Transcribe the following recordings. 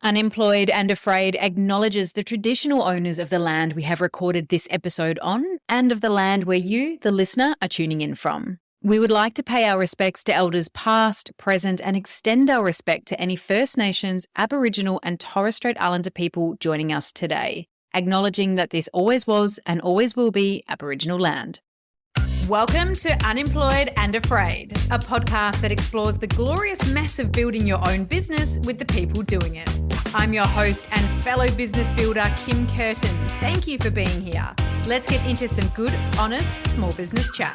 Unemployed and Afraid acknowledges the traditional owners of the land we have recorded this episode on and of the land where you, the listener, are tuning in from. We would like to pay our respects to elders past, present, and extend our respect to any First Nations, Aboriginal, and Torres Strait Islander people joining us today, acknowledging that this always was and always will be Aboriginal land. Welcome to Unemployed and Afraid, a podcast that explores the glorious mess of building your own business with the people doing it. I'm your host and fellow business builder, Kim Curtin. Thank you for being here. Let's get into some good, honest, small business chat.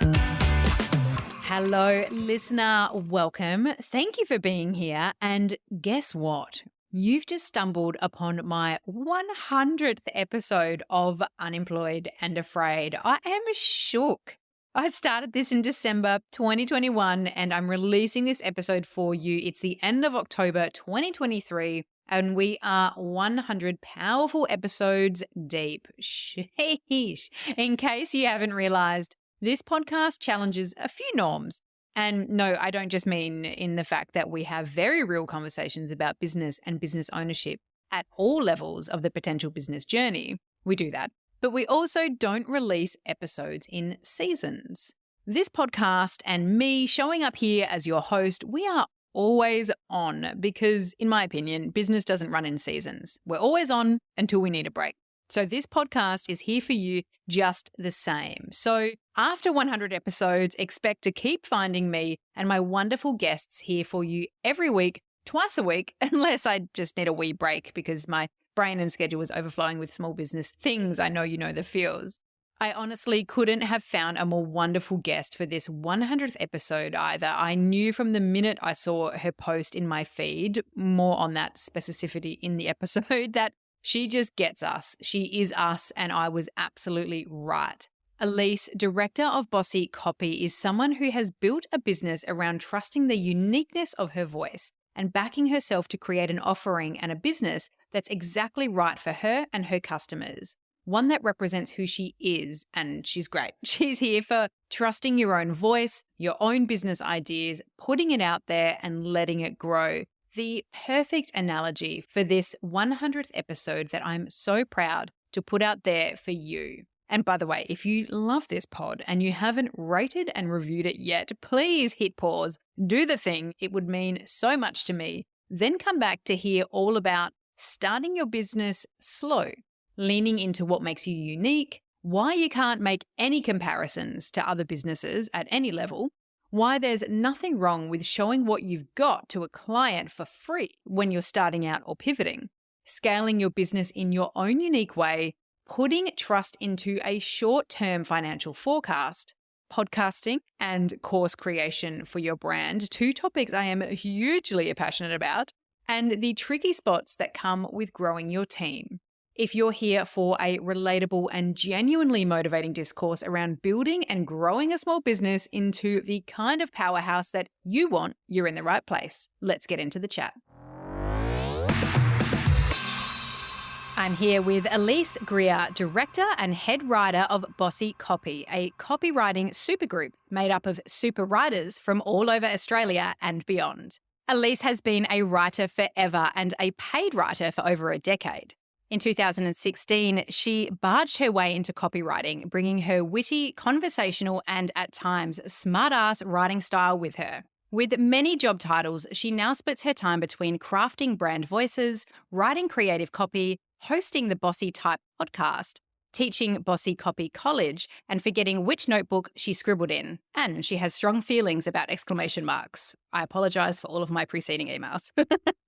Hello, listener. Welcome. Thank you for being here. And guess what? You've just stumbled upon my 100th episode of Unemployed and Afraid. I am shook. I started this in December 2021 and I'm releasing this episode for you. It's the end of October 2023 and we are 100 powerful episodes deep. Sheesh. In case you haven't realized, this podcast challenges a few norms. And no, I don't just mean in the fact that we have very real conversations about business and business ownership at all levels of the potential business journey. We do that. But we also don't release episodes in seasons. This podcast and me showing up here as your host, we are always on because, in my opinion, business doesn't run in seasons. We're always on until we need a break. So this podcast is here for you just the same. So after 100 episodes, expect to keep finding me and my wonderful guests here for you every week, twice a week, unless I just need a wee break because my brain and schedule was overflowing with small business things. I know you know the feels. I honestly couldn't have found a more wonderful guest for this 100th episode either. I knew from the minute I saw her post in my feed, more on that specificity in the episode, that she just gets us. She is us, and I was absolutely right. Alyce, director of Bossy Copy, is someone who has built a business around trusting the uniqueness of her voice and backing herself to create an offering and a business that's exactly right for her and her customers. One that represents who she is, and she's great. She's here for trusting your own voice, your own business ideas, putting it out there and letting it grow. The perfect analogy for this 100th episode that I'm so proud to put out there for you. And by the way, if you love this pod and you haven't rated and reviewed it yet, please hit pause, do the thing. It would mean so much to me. Then come back to hear all about starting your business slow, leaning into what makes you unique, why you can't make any comparisons to other businesses at any level, why there's nothing wrong with showing what you've got to a client for free when you're starting out or pivoting, scaling your business in your own unique way, putting trust into a short-term financial forecast, podcasting, and course creation for your brand, two topics I am hugely passionate about, and the tricky spots that come with growing your team. If you're here for a relatable and genuinely motivating discourse around building and growing a small business into the kind of powerhouse that you want, you're in the right place. Let's get into the chat. I'm here with Alyce Greer, director and head writer of Bossy Copy, a copywriting supergroup made up of super writers from all over Australia and beyond. Alyce has been a writer forever and a paid writer for over a decade. In 2016, she barged her way into copywriting, bringing her witty, conversational, and at times smart-ass writing style with her. With many job titles, she now splits her time between crafting brand voices, writing creative copy, hosting the Bossy Type podcast, teaching Bossy Copy College, and forgetting which notebook she scribbled in. And she has strong feelings about exclamation marks. I apologise for all of my preceding emails.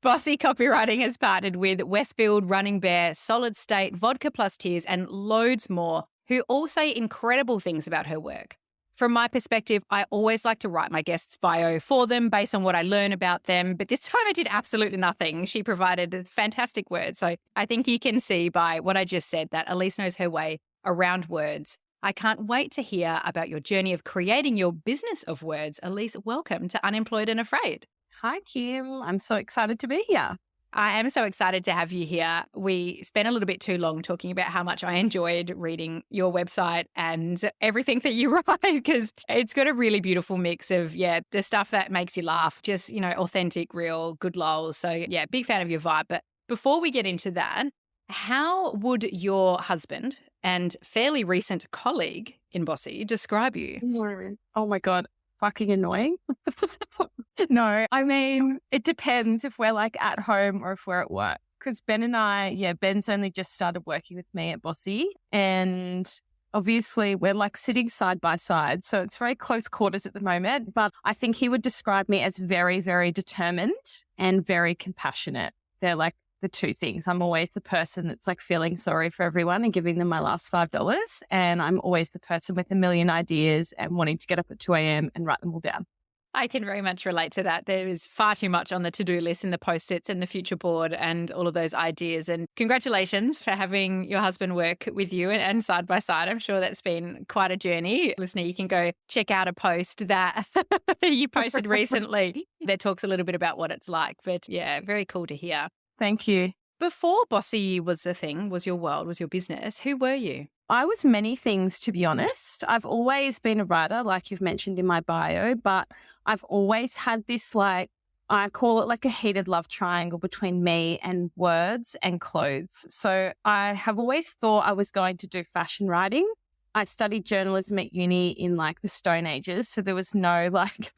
Bossy Copywriting has partnered with Westfield, Running Bear, Solid State, Vodka Plus Tears, and loads more, who all say incredible things about her work. From my perspective, I always like to write my guests' bio for them based on what I learn about them, but this time I did absolutely nothing. She provided fantastic words, so I think you can see by what I just said that Alyce knows her way around words. I can't wait to hear about your journey of creating your business of words. Alyce, welcome to Unemployed and Afraid. Hi, Kim. I'm so excited to be here. I am so excited to have you here. We spent a little bit too long talking about how much I enjoyed reading your website and everything that you write, because it's got a really beautiful mix of, the stuff that makes you laugh, just, authentic, real, good lols. So, big fan of your vibe. But Before we get into that, how would your husband and fairly recent colleague in Bossy describe you? Oh my God. Fucking annoying. No, I mean, it depends if we're like at home or if we're at work. Because Ben and I, Ben's only just started working with me at Bossy. And obviously we're like sitting side by side. So it's very close quarters at the moment. But I think he would describe me as very, very determined and very compassionate. They're like the two things. I'm always the person that's like feeling sorry for everyone and giving them my last $5. And I'm always the person with a million ideas and wanting to get up at 2 a.m. and write them all down. I can very much relate to that. There is far too much on the to-do list and the post-its and the future board and all of those ideas. And congratulations for having your husband work with you and side by side. I'm sure that's been quite a journey. Listener, you can go check out a post that you posted recently that talks a little bit about what it's like. But yeah, very cool to hear. Thank you. Before Bossy was the thing, was your world, was your business, who were you? I was many things, to be honest. I've always been a writer, like you've mentioned in my bio, but I've always had this, like, I call it like a heated love triangle between me and words and clothes. So I have always thought I was going to do fashion writing. I studied journalism at uni in like the Stone Ages. So there was no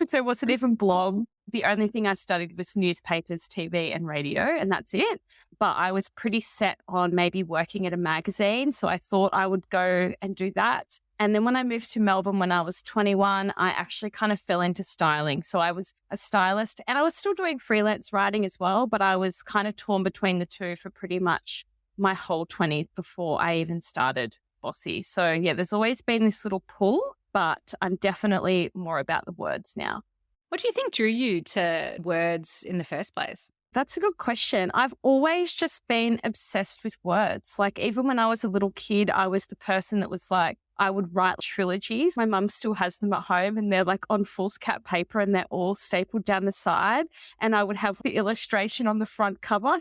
there wasn't even blog. The only thing I studied was newspapers, TV and radio, and that's it. But I was pretty set on maybe working at a magazine. So I thought I would go and do that. And then when I moved to Melbourne when I was 21, I actually kind of fell into styling. So I was a stylist and I was still doing freelance writing as well, but I was kind of torn between the two for pretty much my whole 20s before I even started Bossy. So yeah, there's always been this little pull, but I'm definitely more about the words now. What do you think drew you to words in the first place? That's a good question. I've always just been obsessed with words. Like even when I was a little kid, I was the person that was like, I would write trilogies. My mum still has them at home and they're like on foolscap paper and they're all stapled down the side. And I would have the illustration on the front cover.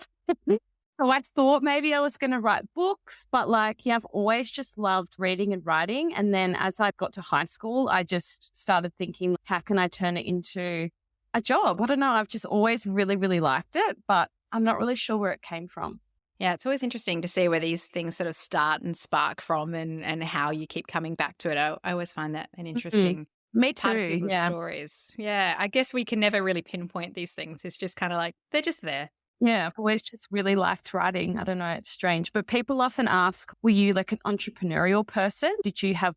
So I thought maybe I was going to write books, but I've always just loved reading and writing. And then as I got to high school, I just started thinking, how can I turn it into a job? I don't know. I've just always really, really liked it, but I'm not really sure where it came from. Yeah, it's always interesting to see where these things sort of start and spark from and how you keep coming back to it. I always find that an interesting Me part of too. people's Yeah. stories. Yeah, I guess we can never really pinpoint these things. It's just kind of like, they're just there. Yeah, I've always just really liked writing. I don't know, it's strange. But people often ask, were you like an entrepreneurial person? Did you have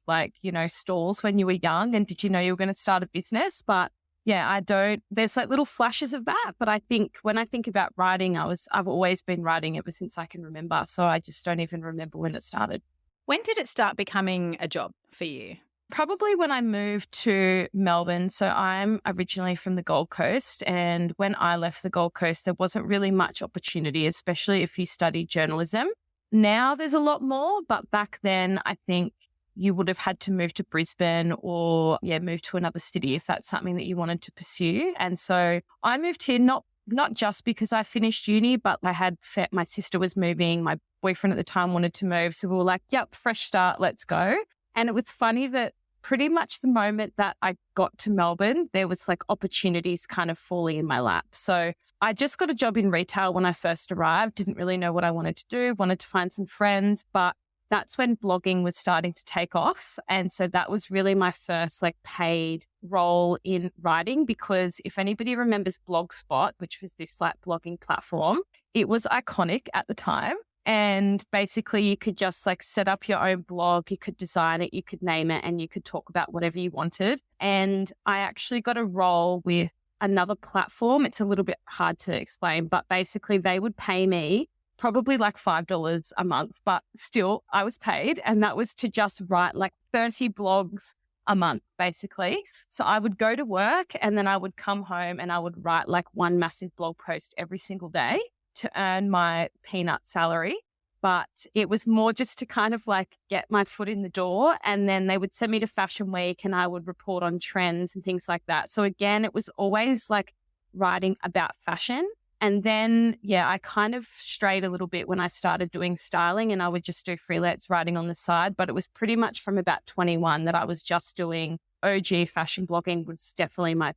stalls when you were young? And did you know you were going to start a business? But yeah, I don't. There's like little flashes of that. But I think when I think about writing, I've always been writing ever since I can remember. So I just don't even remember when it started. When did it start becoming a job for you? Probably when I moved to Melbourne. So I'm originally from the Gold Coast. And when I left the Gold Coast, there wasn't really much opportunity, especially if you studied journalism. Now there's a lot more. But back then, I think you would have had to move to Brisbane or move to another city if that's something that you wanted to pursue. And so I moved here not just because I finished uni, but I had my sister was moving. My boyfriend at the time wanted to move. So we were like, yep, fresh start, let's go. And it was funny that pretty much the moment that I got to Melbourne, there was like opportunities kind of falling in my lap. So I just got a job in retail when I first arrived, didn't really know what I wanted to do, wanted to find some friends, but that's when blogging was starting to take off. And so that was really my first like paid role in writing, because if anybody remembers Blogspot, which was this like blogging platform, it was iconic at the time. And basically you could just like set up your own blog, you could design it, you could name it, and you could talk about whatever you wanted. And I actually got a role with another platform. It's a little bit hard to explain, but basically they would pay me probably like $5 a month, but still I was paid. And that was to just write like 30 blogs a month, basically. So I would go to work and then I would come home and I would write like one massive blog post every single day to earn my peanut salary. But it was more just to kind of like get my foot in the door. And then they would send me to Fashion Week and I would report on trends and things like that. So again, it was always like writing about fashion. And then, I kind of strayed a little bit when I started doing styling, and I would just do freelance writing on the side. But it was pretty much from about 21 that I was just doing OG fashion blogging. Was definitely my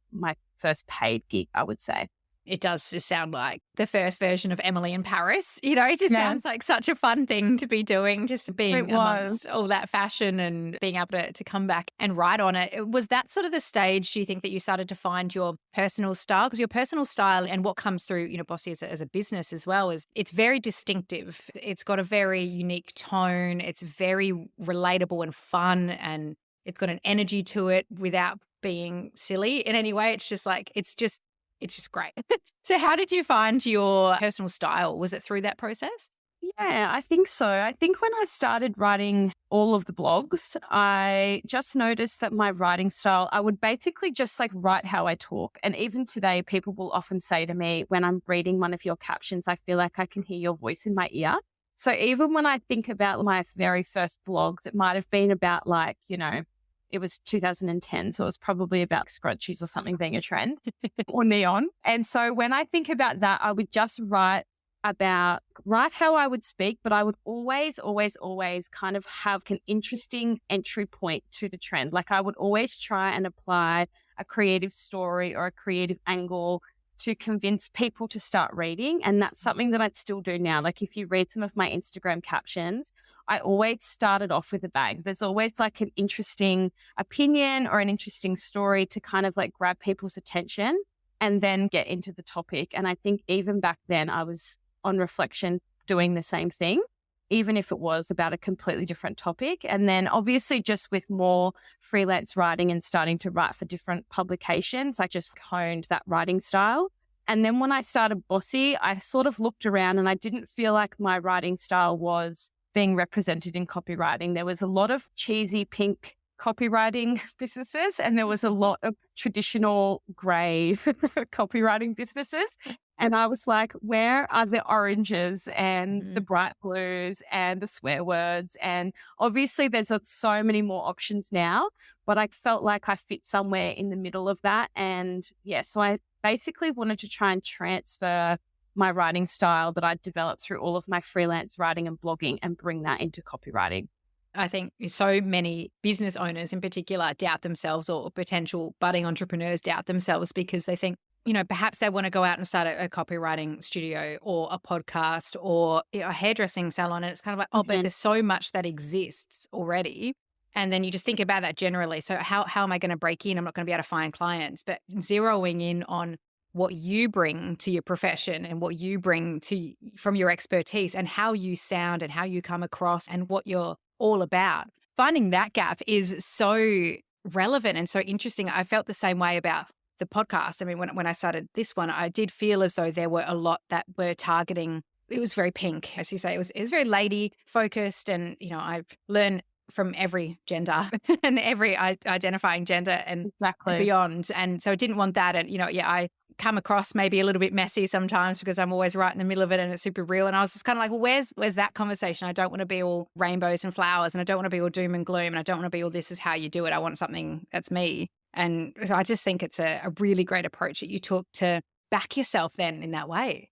first paid gig, I would say. It does just sound like the first version of Emily in Paris. It just Yeah, sounds like such a fun thing to be doing, just it being was. amongst all that fashion and being able to come back and write on it. Was that sort of the stage, do you think, that you started to find your personal style? Because your personal style and what comes through, Bossy as a business as well, is it's very distinctive. It's got a very unique tone. It's very relatable and fun, and it's got an energy to it without being silly in any way. It's just like, it's just great. So how did you find your personal style? Was it through that process? Yeah, I think so. I think when I started writing all of the blogs, I just noticed that my writing style, I would basically just like write how I talk. And even today, people will often say to me when I'm reading one of your captions, I feel like I can hear your voice in my ear. So even when I think about my very first blogs, it might have been about like, it was 2010. So it was probably about scrunchies or something being a trend or neon. And so when I think about that, I would just write how I would speak, but I would always, always, always kind of have an interesting entry point to the trend. Like I would always try and apply a creative story or a creative angle to convince people to start reading. And that's something that I'd still do now. Like if you read some of my Instagram captions, I always started off with a bang. There's always like an interesting opinion or an interesting story to kind of like grab people's attention and then get into the topic. And I think even back then I was on reflection doing the same thing, even if it was about a completely different topic. And then obviously just with more freelance writing and starting to write for different publications, I just honed that writing style. And then when I started Bossy, I sort of looked around and I didn't feel like my writing style was being represented in copywriting. There was a lot of cheesy pink copywriting businesses and there was a lot of traditional grey copywriting businesses. And I was like, where are the oranges and the bright blues and the swear words? And obviously there's so many more options now, but I felt like I fit somewhere in the middle of that. And yeah, so I basically wanted to try and transfer my writing style that I'd developed through all of my freelance writing and blogging and bring that into copywriting. I think so many business owners in particular doubt themselves, or potential budding entrepreneurs doubt themselves because they think, perhaps they want to go out and start a copywriting studio or a podcast or a hairdressing salon. And it's kind of like, oh, but there's so much that exists already. And then you just think about that generally. So how am I going to break in? I'm not going to be able to find clients, but zeroing in on what you bring to your profession and what you bring from your expertise and how you sound and how you come across and what you're all about. Finding that gap is so relevant and so interesting. I felt the same way about the podcast. I mean, when I started this one, I did feel as though there were a lot that were targeting. It was very pink, as you say. It was very lady focused, and I've learned from every gender and every identifying gender and Exactly. beyond. And so I didn't want that. And I come across maybe a little bit messy sometimes because I'm always right in the middle of it and it's super real. And I was just kind of like, well, where's that conversation? I don't want to be all rainbows and flowers, and I don't want to be all doom and gloom, and I don't want to be all this is how you do it. I want something that's me. And so I just think it's a really great approach that you took to back yourself then in that way.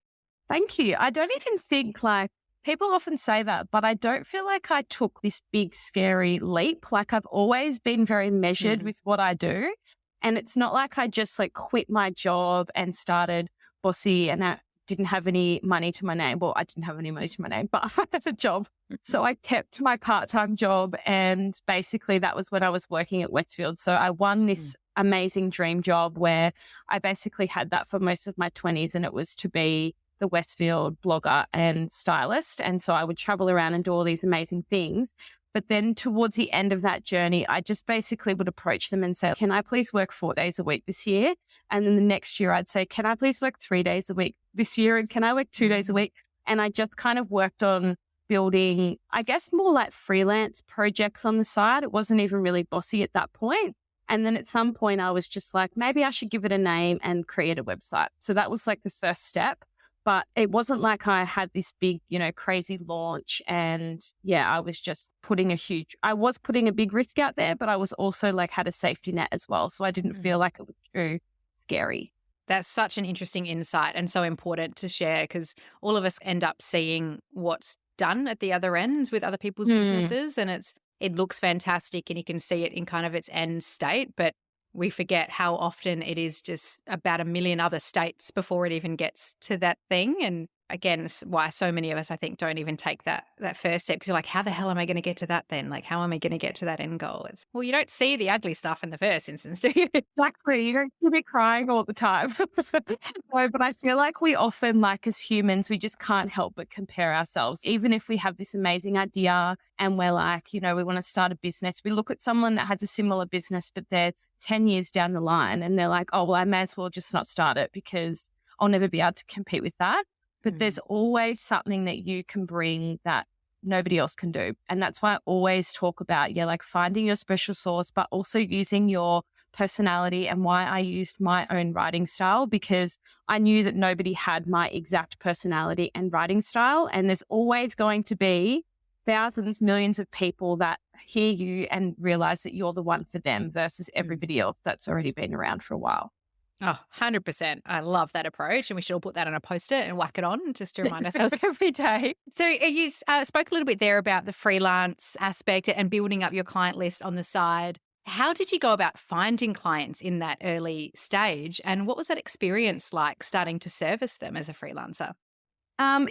Thank you. I don't even think like people often say that, but I don't feel like I took this big, scary leap. Like I've always been very measured with what I do. And it's not like I just like quit my job and started Bossy and I didn't have any money to my name. Well, I didn't have any money to my name, but I had a job. So I kept my part-time job, and basically that was when I was working at Westfield. So I won this amazing dream job where I basically had that for most of my 20s, and it was to be the Westfield blogger and stylist. And so I would travel around and do all these amazing things. But then towards the end of that journey, I just basically would approach them and say, can I please work 4 days a week this year? And then the next year I'd say, can I please work 3 days a week this year? And can I work 2 days a week? And I just kind of worked on building, I guess, more like freelance projects on the side. It wasn't even really Bossy at that point. And then at some point I was just like, maybe I should give it a name and create a website. So that was like the first step. But it wasn't like I had this big, crazy launch. And yeah, I was just putting a big risk out there, but I was also like had a safety net as well. So I didn't feel like it was too scary. That's such an interesting insight and so important to share, because all of us end up seeing what's done at the other ends with other people's businesses, and it looks fantastic and you can see it in kind of its end state, but we forget how often it is just about a million other states before it even gets to that thing. And again, it's why so many of us, I think, don't even take that first step, because you're like, how the hell am I going to get to that then? Like, how am I going to get to that end goal? It's, well, you don't see the ugly stuff in the first instance, do you? Exactly. You don't be crying all the time. No, but I feel like we often, like as humans, we just can't help but compare ourselves. Even if we have this amazing idea and we're like, we want to start a business, we look at someone that has a similar business, but they're 10 years down the line and they're like, oh, well, I may as well just not start it because I'll never be able to compete with that. But there's always something that you can bring that nobody else can do. And that's why I always talk about, like finding your special sauce, but also using your personality, and why I used my own writing style, because I knew that nobody had my exact personality and writing style. And there's always going to be thousands, millions of people that hear you and realize that you're the one for them versus everybody else that's already been around for a while. Oh, 100%. I love that approach. And we should all put that on a post-it and whack it on just to remind ourselves every day. So you spoke a little bit there about the freelance aspect and building up your client list on the side. How did you go about finding clients in that early stage? And what was that experience like starting to service them as a freelancer?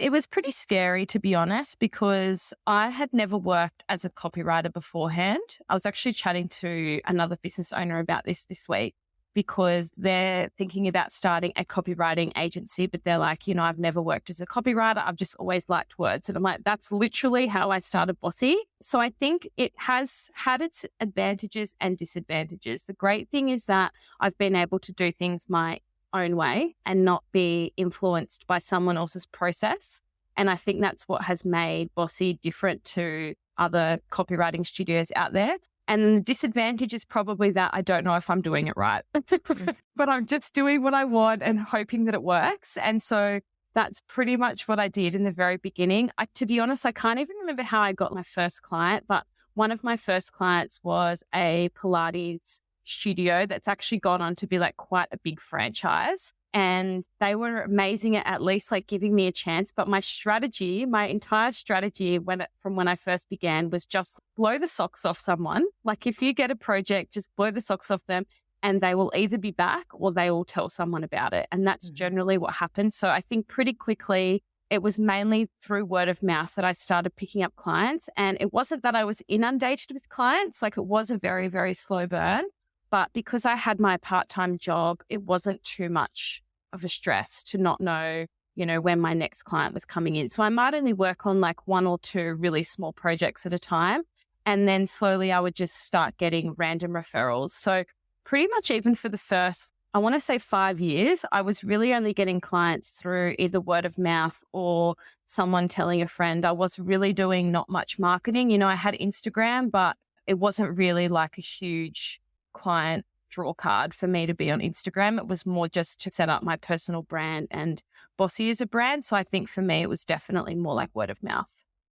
It was pretty scary, to be honest, because I had never worked as a copywriter beforehand. I was actually chatting to another business owner about this week, because they're thinking about starting a copywriting agency, but they're like, I've never worked as a copywriter. I've just always liked words. And I'm like, that's literally how I started Bossy. So I think it has had its advantages and disadvantages. The great thing is that I've been able to do things my own way and not be influenced by someone else's process. And I think that's what has made Bossy different to other copywriting studios out there. And the disadvantage is probably that I don't know if I'm doing it right, but I'm just doing what I want and hoping that it works. And so that's pretty much what I did in the very beginning. To be honest, I can't even remember how I got my first client, but one of my first clients was a Pilates studio that's actually gone on to be like quite a big franchise. And they were amazing at least like giving me a chance. But my entire strategy from when I first began was just blow the socks off someone. Like if you get a project, just blow the socks off them and they will either be back or they will tell someone about it. And that's generally what happens. So I think pretty quickly, it was mainly through word of mouth that I started picking up clients. And it wasn't that I was inundated with clients. Like it was a very, very slow burn. But because I had my part-time job, it wasn't too much of a stress to not know, when my next client was coming in. So I might only work on like one or two really small projects at a time. And then slowly I would just start getting random referrals. So pretty much even for the first, I want to say 5 years, I was really only getting clients through either word of mouth or someone telling a friend. I was really doing not much marketing. I had Instagram, but it wasn't really like a huge client draw card for me to be on Instagram. It was more just to set up my personal brand and Bossy as a brand. So I think for me, it was definitely more like word of mouth.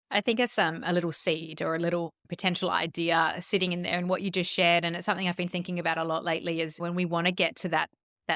I think it's a little seed or a little potential idea sitting in there, and what you just shared. And it's something I've been thinking about a lot lately is when we want to get to that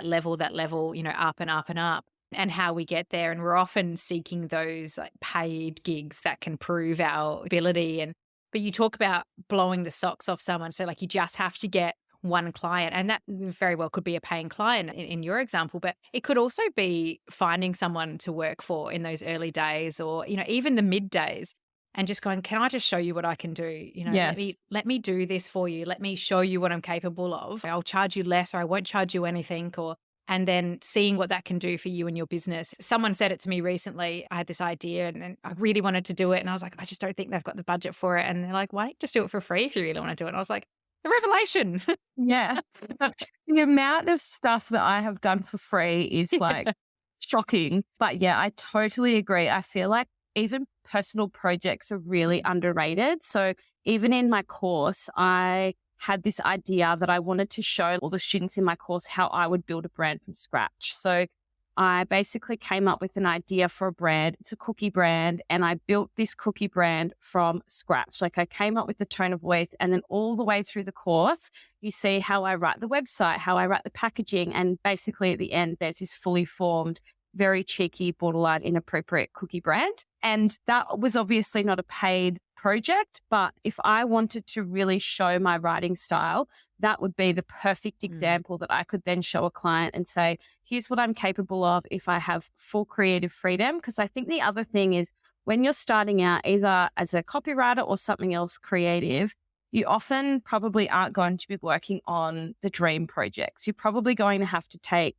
level, up and up and up, and how we get there. And we're often seeking those like paid gigs that can prove our ability. But you talk about blowing the socks off someone. So like you just have to get one client, and that very well could be a paying client in your example, but it could also be finding someone to work for in those early days or, even the mid days, and just going, can I just show you what I can do? Yes. Let me do this for you. Let me show you what I'm capable of. I'll charge you less or I won't charge you anything, and then seeing what that can do for you and your business. Someone said it to me recently. I had this idea and I really wanted to do it. And I was like, I just don't think they've got the budget for it. And they're like, why don't you just do it for free if you really want to do it? And I was like, the revelation. Yeah. The amount of stuff that I have done for free is like shocking. But yeah, I totally agree. I feel like even personal projects are really underrated. So even in my course, I had this idea that I wanted to show all the students in my course how I would build a brand from scratch. So I basically came up with an idea for a brand. It's a cookie brand. And I built this cookie brand from scratch. Like I came up with the tone of voice, and then all the way through the course, you see how I write the website, how I write the packaging. And basically at the end, there's this fully formed, very cheeky, borderline inappropriate cookie brand. And that was obviously not a paid project, but if I wanted to really show my writing style, that would be the perfect example that I could then show a client and say, here's what I'm capable of if I have full creative freedom. Because I think the other thing is when you're starting out, either as a copywriter or something else creative, you often probably aren't going to be working on the dream projects. You're probably going to have to take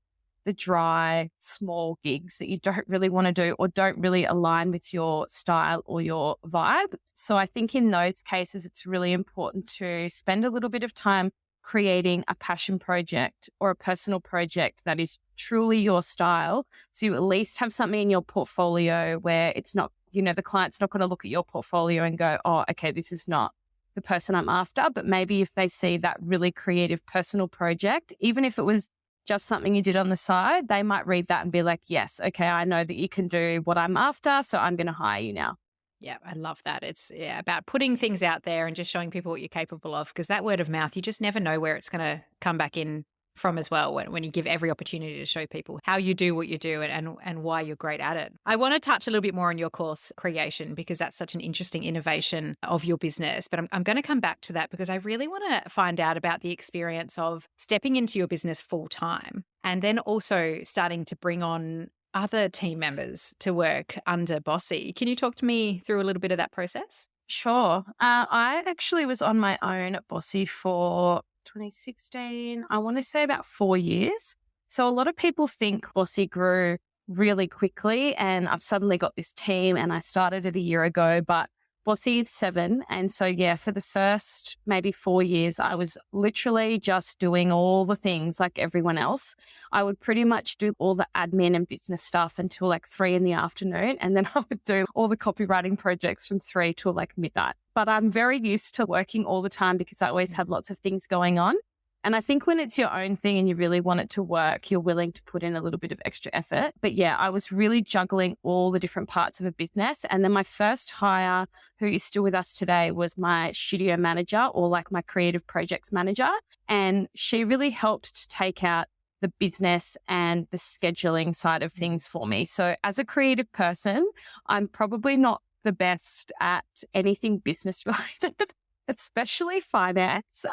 the dry, small gigs that you don't really want to do or don't really align with your style or your vibe. So I think in those cases, it's really important to spend a little bit of time creating a passion project or a personal project that is truly your style. So you at least have something in your portfolio where it's not, the client's not going to look at your portfolio and go, oh, okay, this is not the person I'm after. But maybe if they see that really creative personal project, even if it was just something you did on the side, they might read that and be like, yes, okay, I know that you can do what I'm after, so I'm going to hire you now. Yeah, I love that. It's about putting things out there and just showing people what you're capable of, because that word of mouth, you just never know where it's going to come back in from as well when you give every opportunity to show people how you do what you do and why you're great at it. I want to touch a little bit more on your course creation because that's such an interesting innovation of your business. But I'm going to come back to that because I really want to find out about the experience of stepping into your business full time and then also starting to bring on other team members to work under Bossy. Can you talk to me through a little bit of that process? Sure. I actually was on my own at Bossy for 2016, I want to say about 4 years. So a lot of people think Bossy grew really quickly and I've suddenly got this team and I started it a year ago, but Bossy is 7. And so, for the first maybe 4 years, I was literally just doing all the things like everyone else. I would pretty much do all the admin and business stuff until like 3 in the afternoon. And then I would do all the copywriting projects from 3 till like midnight. But I'm very used to working all the time because I always have lots of things going on. And I think when it's your own thing and you really want it to work, you're willing to put in a little bit of extra effort. But I was really juggling all the different parts of a business. And then my first hire, who is still with us today, was my studio manager or like my creative projects manager. And she really helped to take out the business and the scheduling side of things for me. So as a creative person, I'm probably not the best at anything business related, especially finance.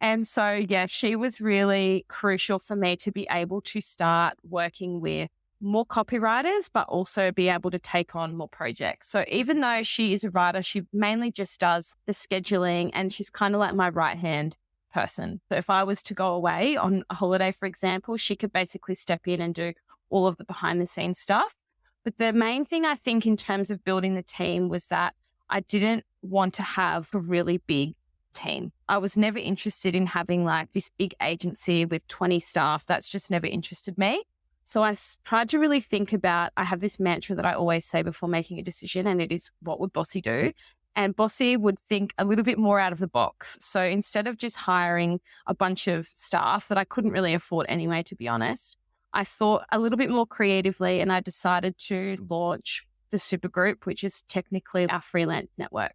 And so, she was really crucial for me to be able to start working with more copywriters, but also be able to take on more projects. So even though she is a writer, she mainly just does the scheduling and she's kind of like my right-hand person. So if I was to go away on a holiday, for example, she could basically step in and do all of the behind-the-scenes stuff. But the main thing I think in terms of building the team was that I didn't want to have a really big team. I was never interested in having like this big agency with 20 staff. That's just never interested me. So I tried to really think about, I have this mantra that I always say before making a decision, and it is, what would Bossy do? And Bossy would think a little bit more out of the box. So instead of just hiring a bunch of staff that I couldn't really afford anyway, to be honest, I thought a little bit more creatively and I decided to launch the Supergroup, which is technically our freelance network.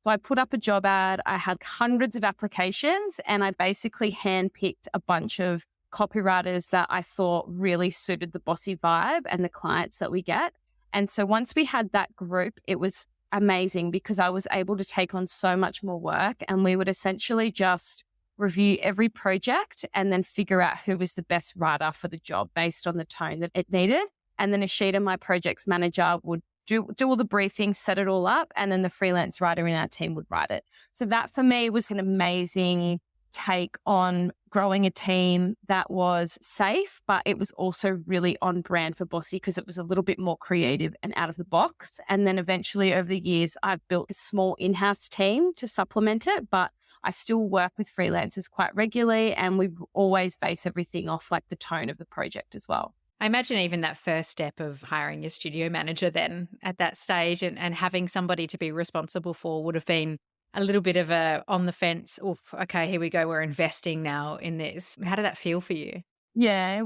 So I put up a job ad, I had hundreds of applications, and I basically handpicked a bunch of copywriters that I thought really suited the Bossy vibe and the clients that we get. And so once we had that group, it was amazing because I was able to take on so much more work, and we would essentially just review every project and then figure out who was the best writer for the job based on the tone that it needed. And then Ashita, my projects manager, would do all the briefings, set it all up, and then the freelance writer in our team would write it. So that for me was an amazing take on growing a team that was safe, but it was also really on brand for Bossy because it was a little bit more creative and out of the box. And then eventually over the years, I've built a small in-house team to supplement it, but I still work with freelancers quite regularly, and we always base everything off like the tone of the project as well. I imagine even that first step of hiring your studio manager then at that stage and having somebody to be responsible for would have been a little bit of a on the fence. Oof, okay, here we go. We're investing now in this. How did that feel for you? Yeah,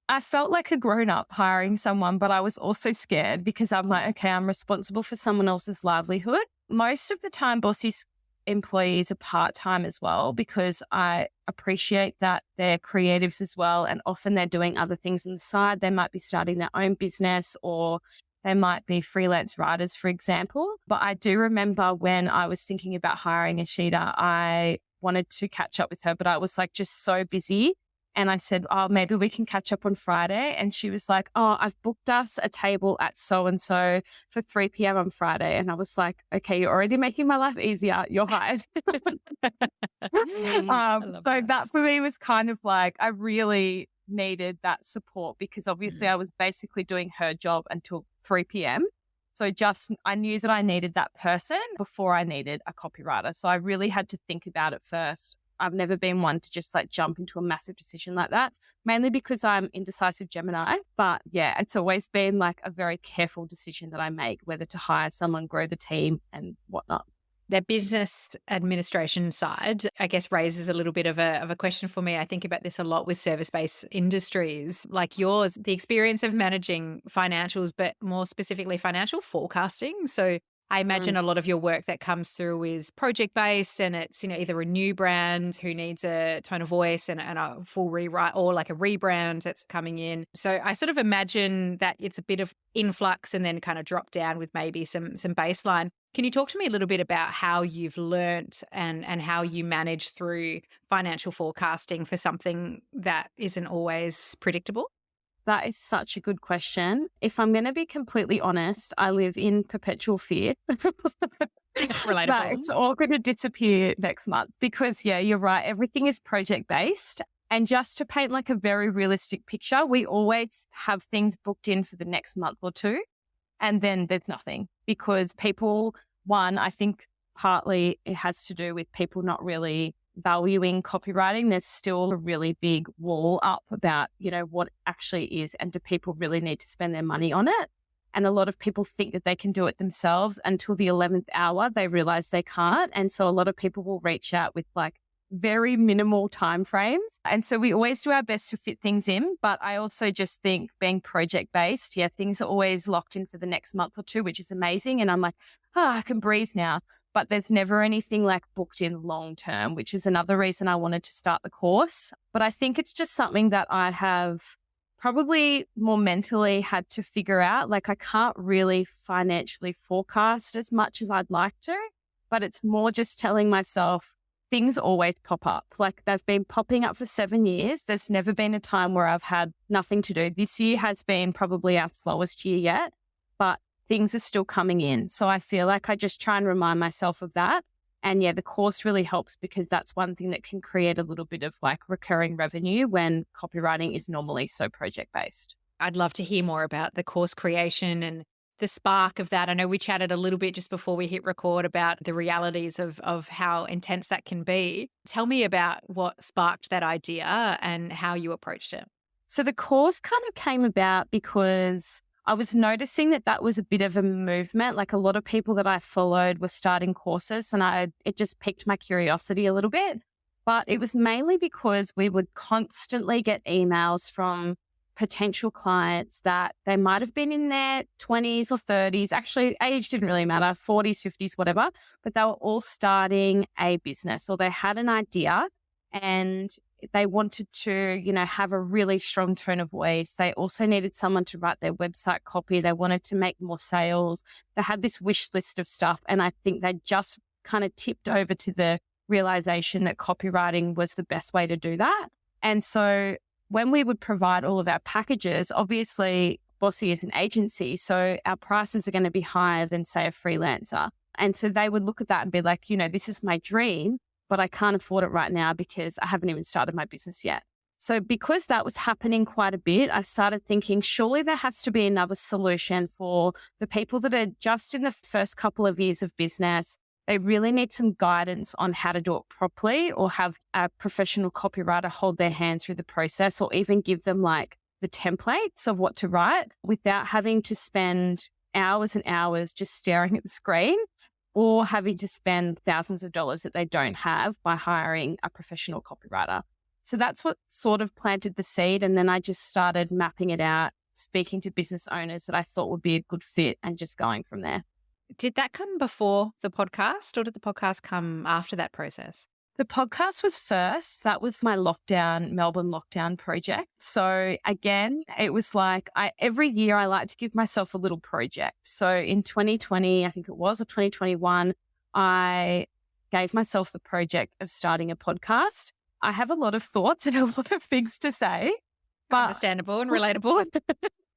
I felt like a grown up hiring someone, but I was also scared because I'm like, okay, I'm responsible for someone else's livelihood. Most of the time, Bossy's employees are part-time as well because I appreciate that they're creatives as well, and often they're doing other things on the side. They might be starting their own business or They might be freelance writers, for example. But I do remember when I was thinking about hiring Ashita, I wanted to catch up with her, but I was like just so busy. And I said, oh, maybe we can catch up on Friday. And she was like, oh, I've booked us a table at so-and-so for 3 p.m. on Friday. And I was like, okay, you're already making my life easier. You're hired. So that for me was kind of like, I really needed that support because obviously I was basically doing her job until 3 p.m. So I knew that I needed that person before I needed a copywriter. So I really had to think about it first. I've never been one to just like jump into a massive decision like that, mainly because I'm indecisive Gemini. But yeah, it's always been like a very careful decision that I make, whether to hire someone, grow the team and whatnot. The business administration side, I guess, raises a little bit of a question for me. I think about this a lot with service-based industries like yours, the experience of managing financials, but more specifically financial forecasting. So I imagine a lot of your work that comes through is project-based and it's, either a new brand who needs a tone of voice and a full rewrite or like a rebrand that's coming in. So I sort of imagine that it's a bit of influx and then kind of drop down with maybe some baseline. Can you talk to me a little bit about how you've learnt and how you manage through financial forecasting for something that isn't always predictable? That is such a good question. If I'm going to be completely honest, I live in perpetual fear that it's all going to disappear next month because, yeah, you're right. Everything is project-based. And just to paint like a very realistic picture, we always have things booked in for the next month or two. And then there's nothing because people, one, I think partly it has to do with people not really valuing copywriting. There's still a really big wall up about, what it actually is and do people really need to spend their money on it? And a lot of people think that they can do it themselves until the 11th hour, they realize they can't. And so a lot of people will reach out with like very minimal timeframes. And so we always do our best to fit things in. But I also just think being project based, things are always locked in for the next month or two, which is amazing. And I'm like, I can breathe now. But there's never anything like booked in long term, which is another reason I wanted to start the course. But I think it's just something that I have probably more mentally had to figure out. Like I can't really financially forecast as much as I'd like to, but it's more just telling myself things always pop up. Like they've been popping up for 7 years. There's never been a time where I've had nothing to do. This year has been probably our slowest year yet, but things are still coming in. So I feel like I just try and remind myself of that. And yeah, the course really helps because that's one thing that can create a little bit of like recurring revenue when copywriting is normally so project based. I'd love to hear more about the course creation and the spark of that. I know we chatted a little bit just before we hit record about the realities of how intense that can be. Tell me about what sparked that idea and how you approached it. So the course kind of came about because I was noticing that was a bit of a movement. Like a lot of people that I followed were starting courses and it just piqued my curiosity a little bit. But it was mainly because we would constantly get emails from potential clients that they might have been in their 20s or 30s. Actually, age didn't really matter, 40s, 50s, whatever. But they were all starting a business or they had an idea and they wanted to, have a really strong tone of voice. They also needed someone to write their website copy. They wanted to make more sales. They had this wish list of stuff. And I think they just kind of tipped over to the realization that copywriting was the best way to do that. And so when we would provide all of our packages, obviously Bossy is an agency, so our prices are going to be higher than, say, a freelancer. And so they would look at that and be like, this is my dream, but I can't afford it right now because I haven't even started my business yet. So because that was happening quite a bit, I started thinking, surely there has to be another solution for the people that are just in the first couple of years of business. They really need some guidance on how to do it properly or have a professional copywriter hold their hand through the process or even give them like the templates of what to write without having to spend hours and hours just staring at the screen or having to spend thousands of dollars that they don't have by hiring a professional copywriter. So that's what sort of planted the seed. And then I just started mapping it out, speaking to business owners that I thought would be a good fit and just going from there. Did that come before the podcast or did the podcast come after that process? The podcast was first. That was my Melbourne lockdown project. So again, it was like every year I like to give myself a little project. So in 2020, I think it was, or 2021, I gave myself the project of starting a podcast. I have a lot of thoughts and a lot of things to say. But understandable and relatable.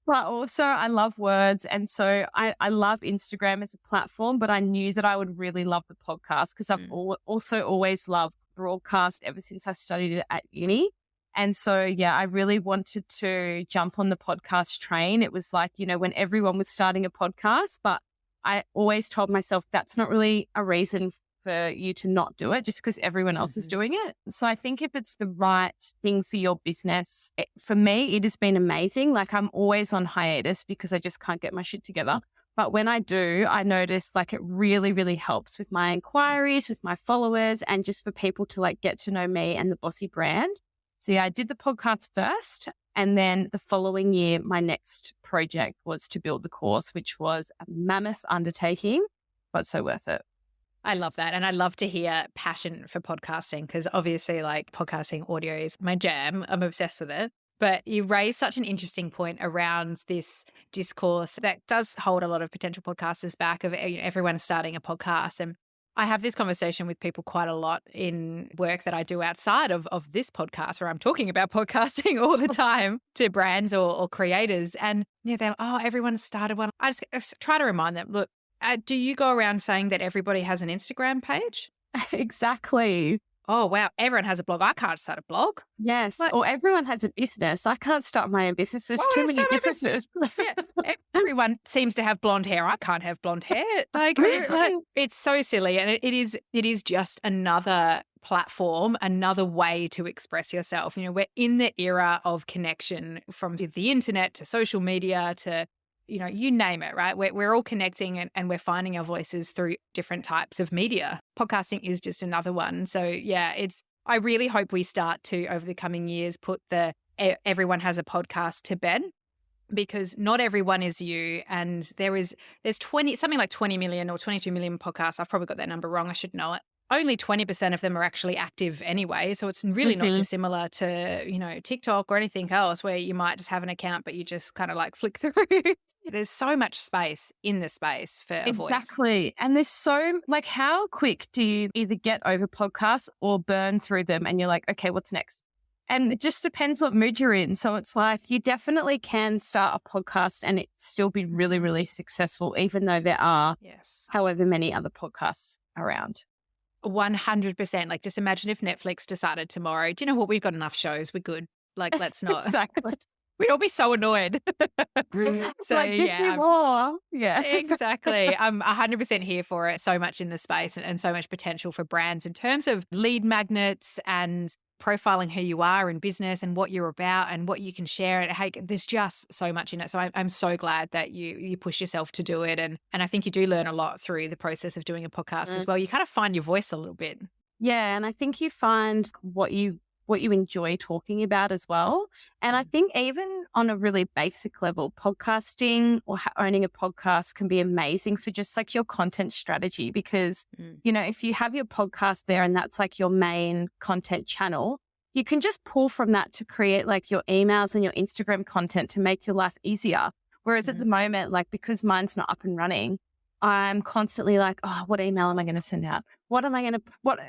But also I love words. And so I love Instagram as a platform, but I knew that I would really love the podcast because I've also always loved broadcast ever since I studied it at uni. And so, yeah, I really wanted to jump on the podcast train. It was like, when everyone was starting a podcast, but I always told myself that's not really a reason for you to not do it just because everyone else is doing it. So I think if it's the right thing for your business, for me, it has been amazing. Like I'm always on hiatus because I just can't get my shit together. But when I do, I notice like it really, really helps with my inquiries, with my followers, and just for people to like get to know me and the Bossy brand. So yeah, I did the podcast first. And then the following year, my next project was to build the course, which was a mammoth undertaking, but so worth it. I love that. And I love to hear passion for podcasting because obviously like podcasting audio is my jam. I'm obsessed with it. But you raised such an interesting point around this discourse that does hold a lot of potential podcasters back of everyone starting a podcast. And I have this conversation with people quite a lot in work that I do outside of this podcast where I'm talking about podcasting all the time to brands or creators. And they're like, oh, everyone's started one. I just try to remind them, look, do you go around saying that everybody has an Instagram page? Exactly. Oh, wow. Everyone has a blog. I can't start a blog. Yes. Or everyone has a business. I can't start my own business. There's too many businesses. Yeah. Everyone seems to have blonde hair. I can't have blonde hair. Like it's so silly. And it is just another platform, another way to express yourself. We're in the era of connection from the internet to social media to you name it, right? We're all connecting and we're finding our voices through different types of media. Podcasting is just another one. So yeah, I really hope we start to, over the coming years, put everyone has a podcast to bed because not everyone is you. And there's something like 20 million or 22 million podcasts. I've probably got that number wrong. I should know it. Only 20% of them are actually active anyway. So it's really not dissimilar to, TikTok or anything else where you might just have an account, but you just kind of like flick through. There's so much space in the space for a voice. Exactly. And there's so how quick do you either get over podcasts or burn through them and you're like, okay, what's next? And it just depends what mood you're in. So it's like you definitely can start a podcast and it still be really, really successful, even though there are however many other podcasts around. 100%. Like just imagine if Netflix decided tomorrow, do you know what? We've got enough shows. We're good. Like, let's not. Exactly. We'd all be so annoyed. So like, yeah, exactly. I'm 100% here for it. So much in the space and so much potential for brands in terms of lead magnets and profiling who you are in business and what you're about and what you can share. And hey, there's just so much in it. So I'm so glad that you push yourself to do it. And I think you do learn a lot through the process of doing a podcast as well. You kind of find your voice a little bit. Yeah. And I think you find what you enjoy talking about as well. And I think even on a really basic level, podcasting or owning a podcast can be amazing for just like your content strategy because, if you have your podcast there and that's like your main content channel, you can just pull from that to create like your emails and your Instagram content to make your life easier. Whereas at the moment, like because mine's not up and running, I'm constantly like, oh, what email am I going to send out? What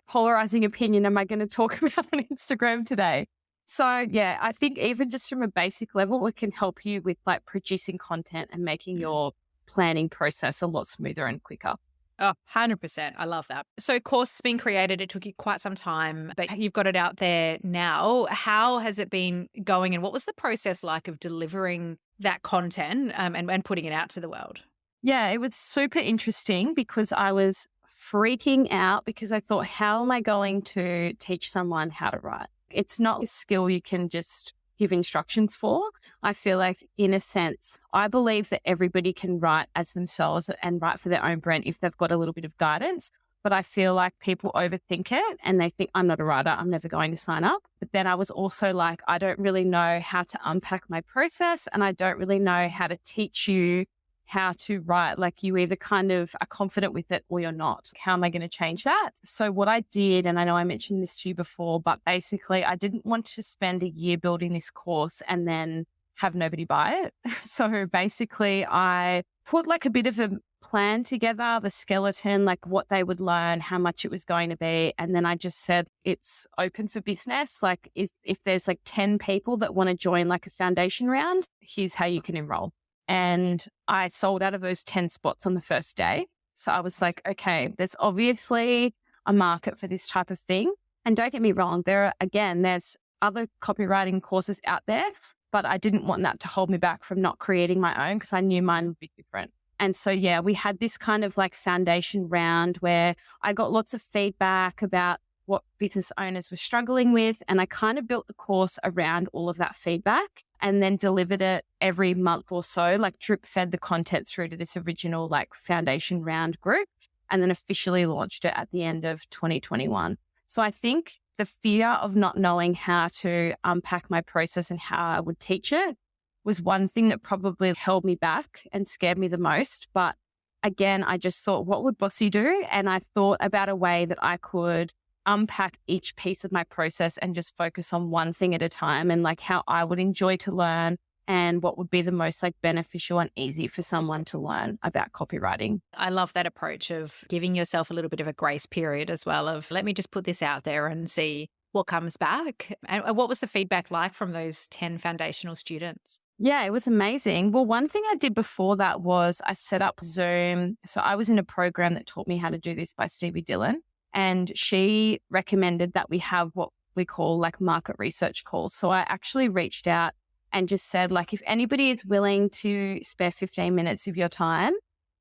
polarizing opinion am I going to talk about on Instagram today? So yeah, I think even just from a basic level, it can help you with like producing content and making your planning process a lot smoother and quicker. Oh, 100%. I love that. So course has been created. It took you quite some time, but you've got it out there now. How has it been going and what was the process like of delivering that content and putting it out to the world? Yeah, it was super interesting because I was freaking out because I thought, how am I going to teach someone how to write? It's not a skill you can just give instructions for. I feel like in a sense, I believe that everybody can write as themselves and write for their own brand if they've got a little bit of guidance. But I feel like people overthink it and they think I'm not a writer. I'm never going to sign up. But then I was also like, I don't really know how to unpack my process and I don't really know how to teach you how to write. Like you either kind of are confident with it or you're not. How am I going to change that? So what I did, and I know I mentioned this to you before, but basically I didn't want to spend a year building this course and then have nobody buy it. So basically I put like a bit of a plan together, the skeleton, like what they would learn, how much it was going to be. And then I just said, it's open for business. Like if there's like 10 people that want to join like a foundation round, here's how you can enroll. And I sold out of those 10 spots on the first day. So I was like, okay, there's obviously a market for this type of thing. And don't get me wrong, there's other copywriting courses out there, but I didn't want that to hold me back from not creating my own because I knew mine would be different. And so, yeah, we had this kind of like foundation round where I got lots of feedback about what business owners were struggling with. And I kind of built the course around all of that feedback and then delivered it every month or so, like drip fed the content through to this original like foundation round group and then officially launched it at the end of 2021. So I think the fear of not knowing how to unpack my process and how I would teach it was one thing that probably held me back and scared me the most. But again, I just thought, what would Bossy do? And I thought about a way that I could unpack each piece of my process and just focus on one thing at a time and like how I would enjoy to learn and what would be the most like beneficial and easy for someone to learn about copywriting. I love that approach of giving yourself a little bit of a grace period as well of let me just put this out there and see what comes back. And what was the feedback like from those 10 foundational students? Yeah, it was amazing. Well, one thing I did before that was I set up Zoom. So I was in a program that taught me how to do this by Stevie Dillon. And she recommended that we have what we call like market research calls. So I actually reached out and just said, like, if anybody is willing to spare 15 minutes of your time,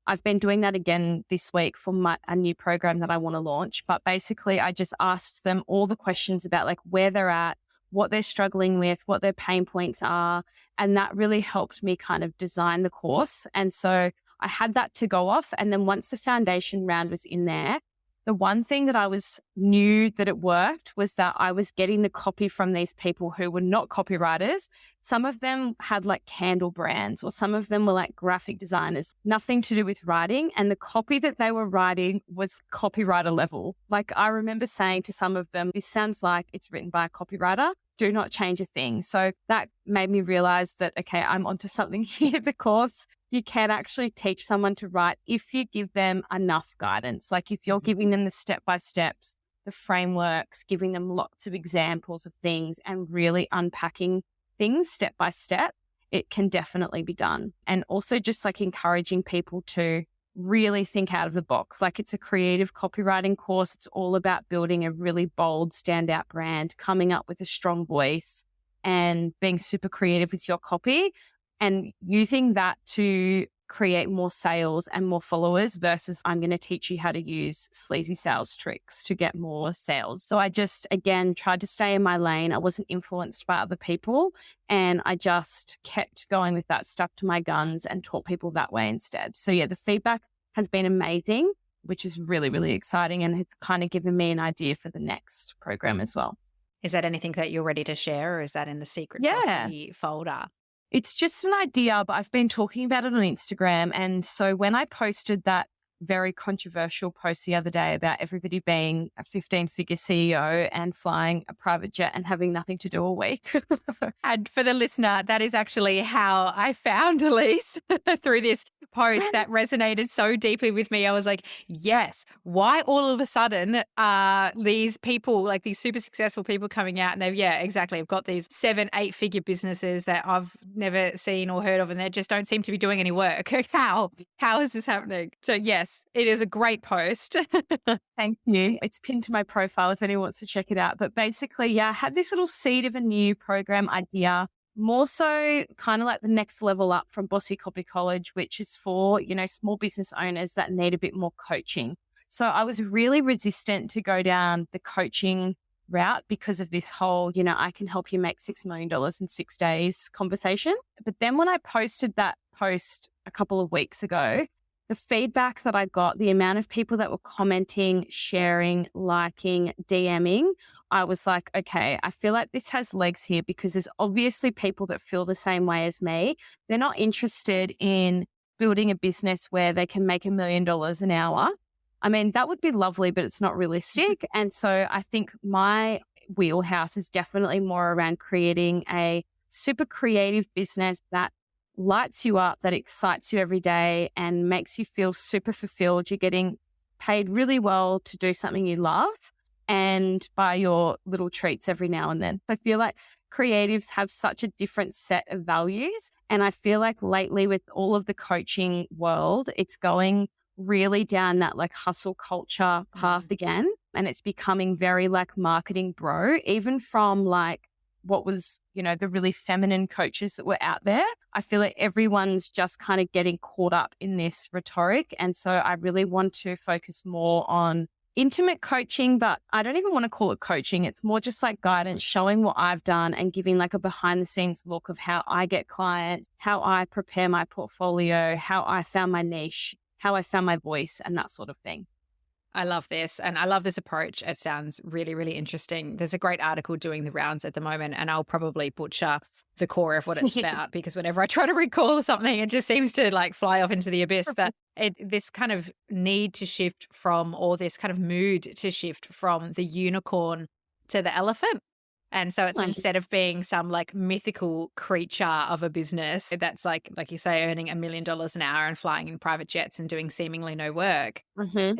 I've been doing that again this week for a new program that I want to launch. But basically, I just asked them all the questions about like where they're at, what they're struggling with, what their pain points are. And that really helped me kind of design the course. And so I had that to go off. And then once the foundation round was in there, the one thing that I knew that it worked was that I was getting the copy from these people who were not copywriters. Some of them had like candle brands or some of them were like graphic designers, nothing to do with writing. And the copy that they were writing was copywriter level. Like I remember saying to some of them, this sounds like it's written by a copywriter. Do not change a thing. So that made me realize that, okay, I'm onto something here. The course, you can actually teach someone to write if you give them enough guidance. Like if you're giving them the step-by-steps, the frameworks, giving them lots of examples of things and really unpacking things step by step, it can definitely be done. And also just like encouraging people to really think out of the box. Like it's a creative copywriting course. It's all about building a really bold, standout brand, coming up with a strong voice and being super creative with your copy and using that to create more sales and more followers versus I'm going to teach you how to use sleazy sales tricks to get more sales. So I just, again, tried to stay in my lane. I wasn't influenced by other people and I just kept going with that, stuck to my guns and taught people that way instead. So yeah, the feedback has been amazing, which is really, really exciting. And it's kind of given me an idea for the next program as well. Is that anything that you're ready to share or is that in the secret Bossy folder? It's just an idea, but I've been talking about it on Instagram. And so when I posted that very controversial post the other day about everybody being a 15-figure CEO and flying a private jet and having nothing to do all week. And for the listener, that is actually how I found Alyce through this post that resonated so deeply with me. I was like, yes, why all of a sudden are these people, like these super successful people coming out and I've got these 7-8-figure businesses that I've never seen or heard of and they just don't seem to be doing any work. How is this happening? So yes, it is a great post. Thank you. It's pinned to my profile if anyone wants to check it out. But basically, I had this little seed of a new program idea, more so kind of like the next level up from Bossy Copy College, which is for, small business owners that need a bit more coaching. So I was really resistant to go down the coaching route because of this whole, I can help you make $6 million in 6 days conversation. But then when I posted that post a couple of weeks ago, the feedback that I got, the amount of people that were commenting, sharing, liking, DMing, I was like, okay, I feel like this has legs here because there's obviously people that feel the same way as me. They're not interested in building a business where they can make $1 million an hour. I mean, that would be lovely, but it's not realistic. And so I think my wheelhouse is definitely more around creating a super creative business that lights you up, that excites you every day and makes you feel super fulfilled. You're getting paid really well to do something you love and buy your little treats every now and then. I feel like creatives have such a different set of values. And I feel like lately with all of the coaching world, it's going really down that like hustle culture path again. And it's becoming very like marketing bro, even from like what was, the really feminine coaches that were out there. I feel like everyone's just kind of getting caught up in this rhetoric. And so I really want to focus more on intimate coaching, but I don't even want to call it coaching. It's more just like guidance, showing what I've done and giving like a behind the scenes look of how I get clients, how I prepare my portfolio, how I found my niche, how I found my voice and that sort of thing. I love this. And I love this approach. It sounds really, really interesting. There's a great article doing the rounds at the moment, and I'll probably butcher the core of what it's about because whenever I try to recall something, it just seems to like fly off into the abyss. But this kind of need to shift from, or this kind of mood to shift from the unicorn to the elephant. And so it's instead of being some like mythical creature of a business that's like you say, earning $1 million an hour and flying in private jets and doing seemingly no work,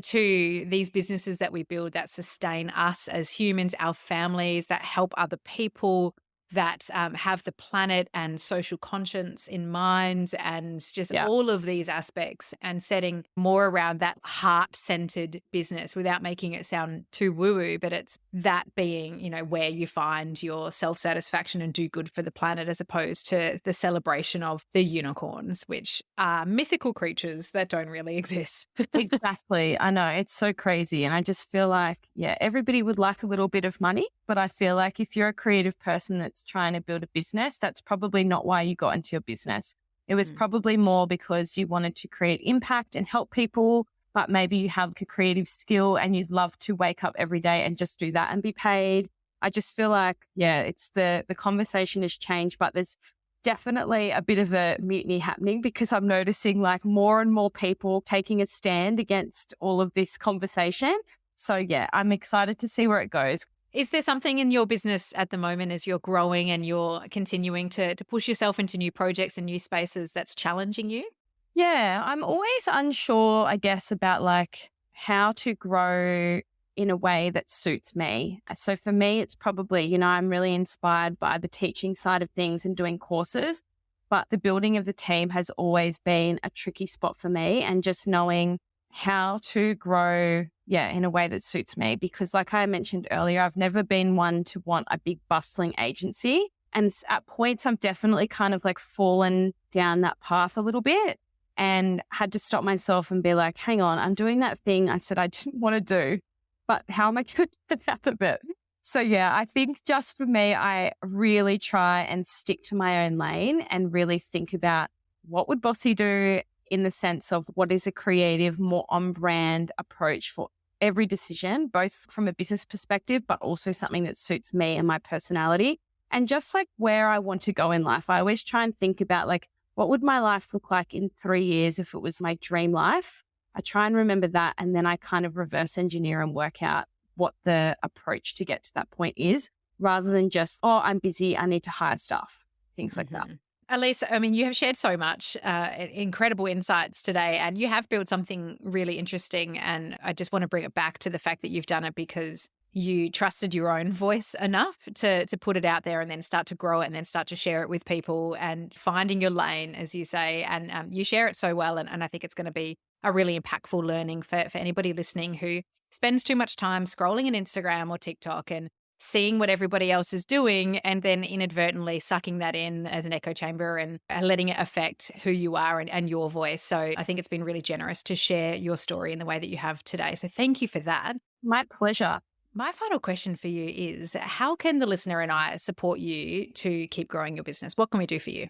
to these businesses that we build that sustain us as humans, our families, that help other people, that have the planet and social conscience in mind, and just all of these aspects, and setting more around that heart-centered business without making it sound too woo-woo, but it's that being, where you find your self-satisfaction and do good for the planet, as opposed to the celebration of the unicorns, which are mythical creatures that don't really exist. Exactly. I know. It's so crazy. And I just feel like, everybody would like a little bit of money, but I feel like if you're a creative person that's trying to build a business, that's probably not why you got into your business. It was probably more because you wanted to create impact and help people, but maybe you have a creative skill and you'd love to wake up every day and just do that and be paid. I just feel like, it's the conversation has changed, but there's definitely a bit of a mutiny happening because I'm noticing like more and more people taking a stand against all of this conversation. So I'm excited to see where it goes. Is there something in your business at the moment as you're growing and you're continuing to push yourself into new projects and new spaces that's challenging you? Yeah, I'm always unsure, I guess, about like how to grow in a way that suits me. So for me, it's probably, I'm really inspired by the teaching side of things and doing courses, but the building of the team has always been a tricky spot for me, and just knowing how to grow, in a way that suits me. Because like I mentioned earlier, I've never been one to want a big bustling agency. And at points, I'm definitely kind of like fallen down that path a little bit and had to stop myself and be like, hang on, I'm doing that thing I said I didn't want to do, but how am I going to get out of it? So I think just for me, I really try and stick to my own lane and really think about what would Bossy do in the sense of what is a creative, more on-brand approach for every decision, both from a business perspective, but also something that suits me and my personality, and just like where I want to go in life. I always try and think about like, what would my life look like in 3 years if it was my dream life? I try and remember that, and then I kind of reverse engineer and work out what the approach to get to that point is, rather than just, I'm busy, I need to hire staff, things like that. Alyce, I mean, you have shared so much incredible insights today, and you have built something really interesting. And I just want to bring it back to the fact that you've done it because you trusted your own voice enough to put it out there and then start to grow it and then start to share it with people and finding your lane, as you say. And you share it so well. And I think it's going to be a really impactful learning for anybody listening who spends too much time scrolling on Instagram or TikTok and seeing what everybody else is doing and then inadvertently sucking that in as an echo chamber and letting it affect who you are and your voice. So I think it's been really generous to share your story in the way that you have today. So thank you for that. My pleasure. My final question for you is, how can the listener and I support you to keep growing your business? What can we do for you?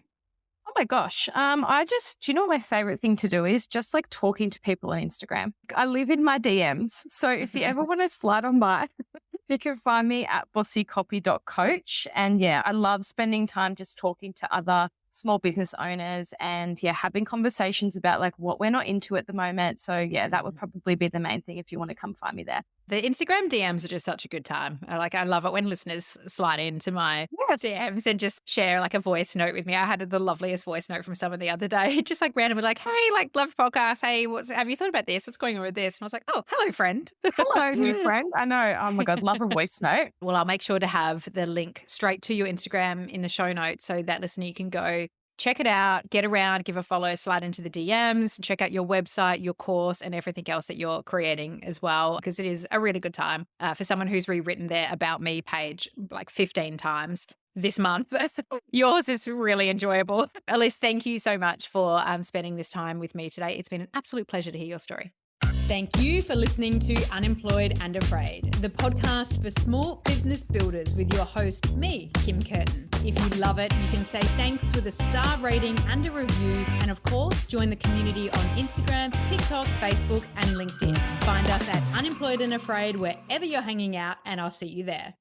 Oh my gosh. Do you know what my favorite thing to do is? Just like talking to people on Instagram. I live in my DMs. So if you ever want to slide on by, you can find me at bossicopy.coach. And I love spending time just talking to other small business owners and having conversations about like what we're not into at the moment. So that would probably be the main thing if you want to come find me there. The Instagram DMs are just such a good time. I love it when listeners slide into my DMs and just share like a voice note with me. I had the loveliest voice note from someone the other day, just like randomly like, hey, like love the podcast. Hey, have you thought about this? What's going on with this? And I was like, oh, hello, friend. Hello, new friend. I know. Oh my God, love a voice note. Well, I'll make sure to have the link straight to your Instagram in the show notes so that listener you can go check it out, get around, give a follow, slide into the DMs, check out your website, your course, and everything else that you're creating as well, because it is a really good time for someone who's rewritten their About Me page like 15 times this month. Yours is really enjoyable. Alyce, thank you so much for spending this time with me today. It's been an absolute pleasure to hear your story. Thank you for listening to Unemployed and Afraid, the podcast for small business builders with your host, me, Kim Curtin. If you love it, you can say thanks with a star rating and a review. And of course, join the community on Instagram, TikTok, Facebook, and LinkedIn. Find us at Unemployed and Afraid wherever you're hanging out, and I'll see you there.